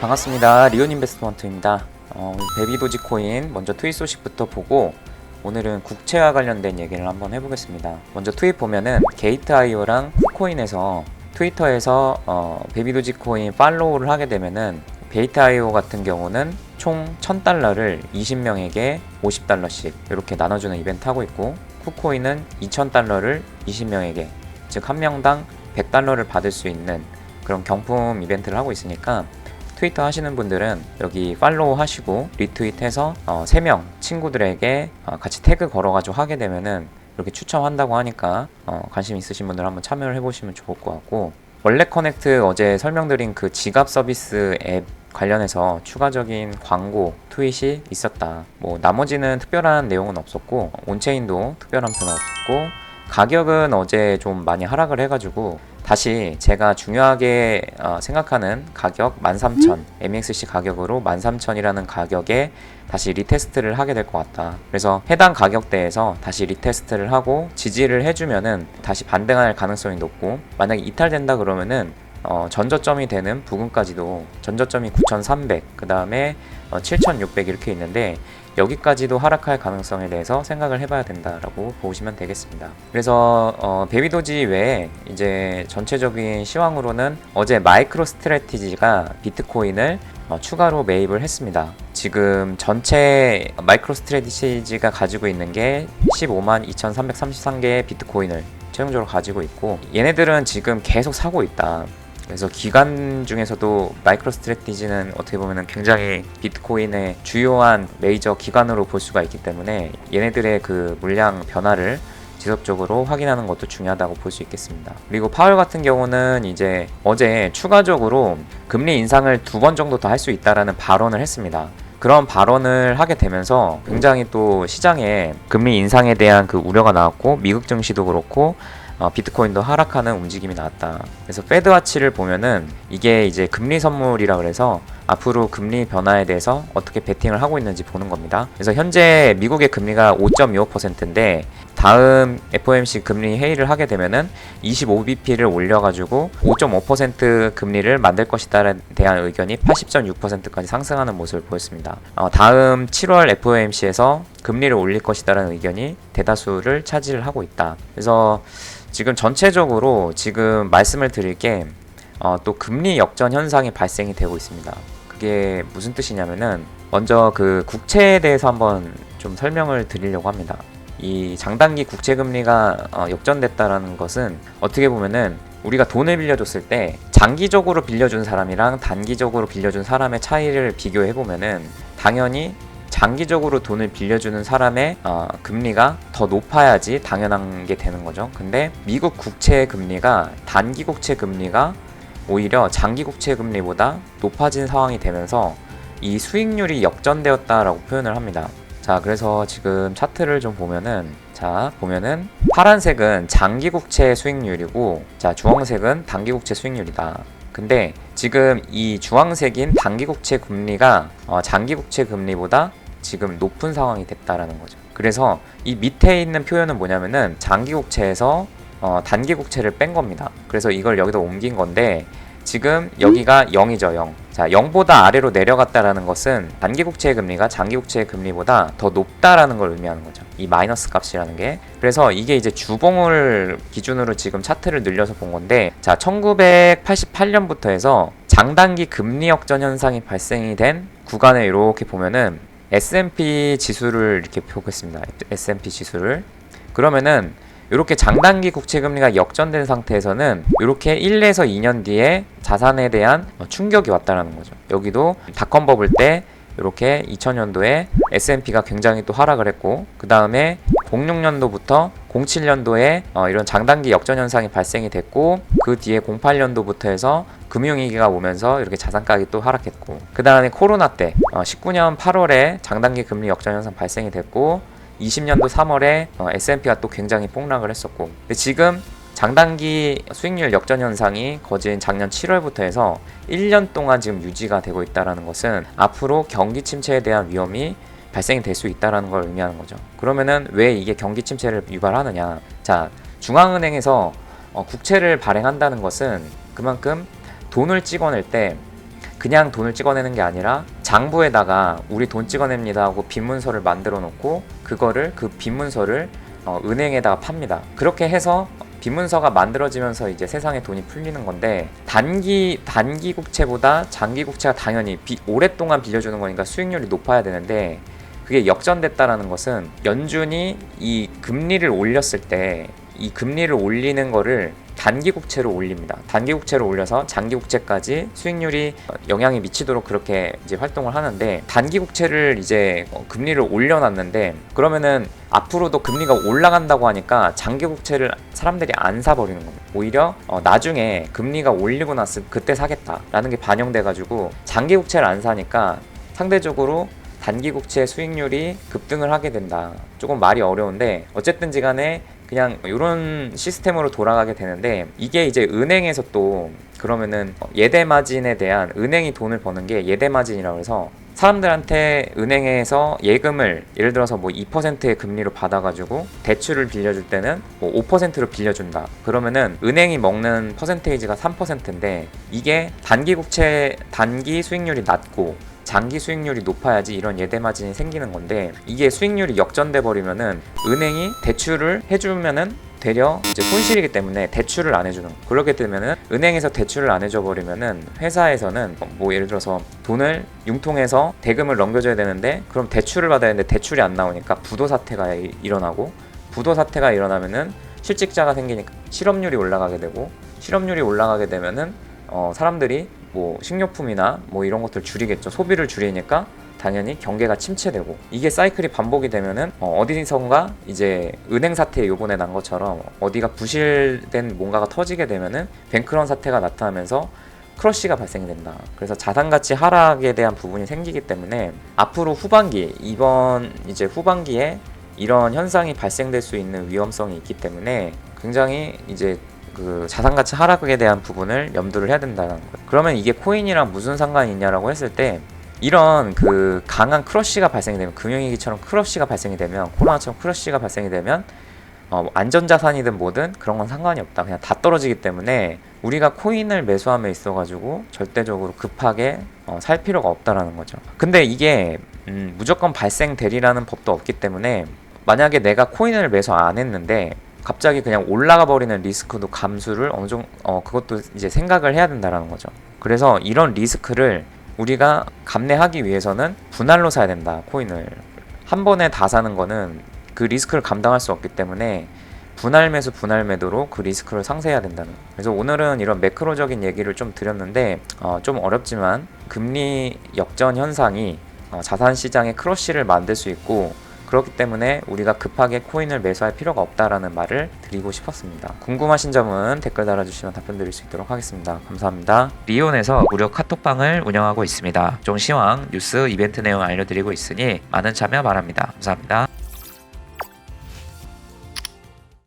반갑습니다. 리온인베스트먼트입니다. 베비도지 코인 먼저 투입 소식부터 보고 오늘은 국채와 관련된 얘기를 한번 해보겠습니다. 먼저 투입 보면은 게이트IO랑 쿠코인에서 트위터에서 베비도지 코인 팔로우를 하게 되면은 게이트IO 같은 경우는 총 1000달러를 20명에게 50달러씩 이렇게 나눠주는 이벤트 하고 있고, 쿠코인은 2000달러를 20명에게, 즉 한 명당 100달러를 받을 수 있는 그런 경품 이벤트를 하고 있으니까 트위터 하시는 분들은 여기 팔로우 하시고 리트윗해서 3명 친구들에게 같이 태그 걸어가지고 하게 되면은 이렇게 추첨한다고 하니까 관심 있으신 분들 한번 참여를 해보시면 좋을 것 같고, 원래 커넥트 어제 설명드린 그 지갑 서비스 앱 관련해서 추가적인 광고 트윗이 있었다. 뭐 나머지는 특별한 내용은 없었고, 온체인도 특별한 변화 없었고, 가격은 어제 좀 많이 하락을 해가지고 다시 제가 중요하게 생각하는 가격 13,000 MEXC 가격으로 13,000이라는 가격에 다시 리테스트를 하게 될 것 같다. 그래서 해당 가격대에서 다시 리테스트를 하고 지지를 해주면은 다시 반등할 가능성이 높고, 만약에 이탈된다 그러면은 전저점이 되는 부근까지도, 전저점이 9,300, 그 다음에 7,600 이렇게 있는데 여기까지도 하락할 가능성에 대해서 생각을 해봐야 된다라고 보시면 되겠습니다. 그래서 베비도지 외에 이제 전체적인 시황으로는 어제 마이크로 스트래티지가 비트코인을 추가로 매입을 했습니다. 지금 전체 마이크로 스트래티지가 가지고 있는 게 15만 2,333개의 비트코인을 최종적으로 가지고 있고, 얘네들은 지금 계속 사고 있다. 그래서 기관 중에서도 마이크로 스트래티지는 어떻게 보면 굉장히 비트코인의 주요한 메이저 기관으로 볼 수가 있기 때문에 얘네들의 그 물량 변화를 지속적으로 확인하는 것도 중요하다고 볼 수 있겠습니다. 그리고 파월 같은 경우는 이제 어제 추가적으로 금리 인상을 2번 정도 더 할 수 있다라는 발언을 했습니다. 그런 발언을 하게 되면서 굉장히 또 시장에 금리 인상에 대한 그 우려가 나왔고, 미국 증시도 그렇고 비트코인도 하락하는 움직임이 나왔다. 그래서 페드와치를 보면은 이게 이제 금리 선물이라 그래서 앞으로 금리 변화에 대해서 어떻게 베팅을 하고 있는지 보는 겁니다. 그래서 현재 미국의 금리가 5.25%인데 다음 FOMC 금리 회의를 하게 되면은 25bp를 올려가지고 5.5% 금리를 만들 것이다에 대한 의견이 80.6%까지 상승하는 모습을 보였습니다. 다음 7월 FOMC에서 금리를 올릴 것이다라는 의견이 대다수를 차지를 하고 있다. 그래서 지금 전체적으로 지금 말씀을 드릴 게 또 금리 역전 현상이 발생이 되고 있습니다. 그게 무슨 뜻이냐면은 먼저 그 국채에 대해서 한번 좀 설명을 드리려고 합니다. 이 장단기 국채 금리가 역전됐다라는 것은 어떻게 보면은 우리가 돈을 빌려줬을 때 장기적으로 빌려준 사람이랑 단기적으로 빌려준 사람의 차이를 비교해 보면은 당연히 장기적으로 돈을 빌려주는 사람의 금리가 더 높아야지 당연한 게 되는 거죠. 근데 미국 국채 금리가, 단기 국채 금리가 오히려 장기 국채 금리보다 높아진 상황이 되면서 이 수익률이 역전되었다라고 표현을 합니다. 자, 그래서 지금 차트를 좀 보면은, 파란색은 장기 국채 수익률이고, 자, 주황색은 단기 국채 수익률이다. 근데 지금 이 주황색인 단기 국채 금리가 장기 국채 금리보다 지금 높은 상황이 됐다라는 거죠. 그래서 이 밑에 있는 표현은 뭐냐면은 장기 국채에서 단기 국채를 뺀 겁니다. 그래서 이걸 여기다 옮긴 건데 지금 여기가 0이죠. 0. 자, 0보다 아래로 내려갔다라는 것은 단기 국채의 금리가 장기 국채의 금리보다 더 높다라는 걸 의미하는 거죠. 이 마이너스 값이라는 게. 그래서 이게 이제 주봉을 기준으로 지금 차트를 늘려서 본 건데, 자, 1988년부터 해서 장단기 금리 역전 현상이 발생이 된 구간에 이렇게 보면은 S&P 지수를 이렇게 보겠습니다. S&P 지수를. 그러면은 이렇게 장단기 국채금리가 역전된 상태에서는 이렇게 1에서 2년 뒤에 자산에 대한 충격이 왔다는 거죠. 여기도 닷컴 버블 때 이렇게 2000년도에 S&P가 굉장히 또 하락을 했고, 그 다음에 06년도부터 07년도에 이런 장단기 역전 현상이 발생이 됐고, 그 뒤에 08년도부터 해서 금융위기가 오면서 이렇게 자산 가격이 또 하락했고, 그 다음에 코로나 때 19년 8월에 장단기 금리 역전 현상 발생이 됐고, 20년도 3월에 S&P가 또 굉장히 폭락을 했었고, 근데 지금 장단기 수익률 역전 현상이 거진 작년 7월부터 해서 1년 동안 지금 유지가 되고 있다는 것은 앞으로 경기 침체에 대한 위험이 발생이 될 수 있다는 걸 의미하는 거죠. 그러면은 왜 이게 경기 침체를 유발하느냐? 자, 중앙은행에서 국채를 발행한다는 것은 그만큼 돈을 찍어낼 때 그냥 돈을 찍어내는 게 아니라 장부에다가 우리 돈 찍어냅니다 하고 빈문서를 만들어 놓고 그 빈문서를 은행에다가 팝니다. 그렇게 해서 빈문서가 만들어지면서 이제 세상에 돈이 풀리는 건데, 단기 국채보다 장기 국채가 당연히 오랫동안 빌려주는 거니까 수익률이 높아야 되는데, 그게 역전됐다라는 것은 연준이 이 금리를 올렸을 때 이 금리를 올리는 거를 단기 국채로 올립니다. 단기 국채로 올려서 장기 국채까지 수익률이 영향이 미치도록 그렇게 이제 활동을 하는데, 단기 국채를 이제 금리를 올려놨는데, 그러면은 앞으로도 금리가 올라간다고 하니까 장기 국채를 사람들이 안 사버리는 겁니다. 오히려 나중에 금리가 올리고 났을 그때 사겠다라는 게 반영돼 가지고 장기 국채를 안 사니까 상대적으로 단기 국채 수익률이 급등을 하게 된다. 조금 말이 어려운데 어쨌든지 간에 그냥 이런 시스템으로 돌아가게 되는데, 이게 이제 은행에서 또 그러면은 예대 마진에 대한, 은행이 돈을 버는 게 예대 마진이라고 해서 사람들한테 은행에서 예금을 예를 들어서 뭐 2%의 금리로 받아가지고 대출을 빌려줄 때는 뭐 5%로 빌려준다. 그러면은 은행이 먹는 퍼센테이지가 3%인데, 이게 단기 수익률이 낮고 장기 수익률이 높아야지 이런 예대 마진이 생기는 건데, 이게 수익률이 역전돼 버리면은 은행이 대출을 해주면은 되려 이제 손실이기 때문에 대출을 안 해주는, 그렇게 되면은 은행에서 대출을 안 해줘 버리면은 회사에서는 뭐 예를 들어서 돈을 융통해서 대금을 넘겨줘야 되는데, 그럼 대출을 받아야 되는데 대출이 안 나오니까 부도 사태가 일어나고, 부도 사태가 일어나면은 실직자가 생기니까 실업률이 올라가게 되고, 실업률이 올라가게 되면은 사람들이 뭐 식료품이나 뭐 이런 것들 줄이겠죠. 소비를 줄이니까 당연히 경계가 침체되고, 이게 사이클이 반복이 되면은 어디선가 이제 은행 사태 요번에 난 것처럼 어디가 부실된 뭔가가 터지게 되면은 뱅크런 사태가 나타나면서 크러쉬가 발생이 된다. 그래서 자산 가치 하락에 대한 부분이 생기기 때문에 앞으로 이번 이제 후반기에 이런 현상이 발생될 수 있는 위험성이 있기 때문에 굉장히 이제 그 자산가치 하락에 대한 부분을 염두를 해야 된다는 거예요. 그러면 이게 코인이랑 무슨 상관이 있냐라고 했을 때, 이런 그 강한 크러쉬가 발생이 되면, 금융위기처럼 크러쉬가 발생이 되면, 코로나처럼 크러쉬가 발생이 되면 안전자산이든 뭐든 그런 건 상관이 없다. 그냥 다 떨어지기 때문에 우리가 코인을 매수함에 있어가지고 절대적으로 급하게 살 필요가 없다라는 거죠. 근데 이게 무조건 발생되리라는 법도 없기 때문에, 만약에 내가 코인을 매수 안 했는데 갑자기 그냥 올라가 버리는 리스크도 감수를 어느 정도 그것도 이제 생각을 해야 된다라는 거죠. 그래서 이런 리스크를 우리가 감내하기 위해서는 분할로 사야 된다. 코인을 한 번에 다 사는 거는 그 리스크를 감당할 수 없기 때문에 분할 매수 분할 매도로 그 리스크를 상쇄해야 된다는 거예요. 그래서 오늘은 이런 매크로적인 얘기를 좀 드렸는데 좀 어렵지만 금리 역전 현상이 자산 시장의 크러쉬를 만들 수 있고, 그렇기 때문에 우리가 급하게 코인을 매수할 필요가 없다라는 말을 드리고 싶었습니다. 궁금하신 점은 댓글 달아주시면 답변 드릴 수 있도록 하겠습니다. 감사합니다. 리온에서 무료 카톡방을 운영하고 있습니다. 종 시황, 뉴스, 이벤트 내용 알려드리고 있으니 많은 참여 바랍니다. 감사합니다.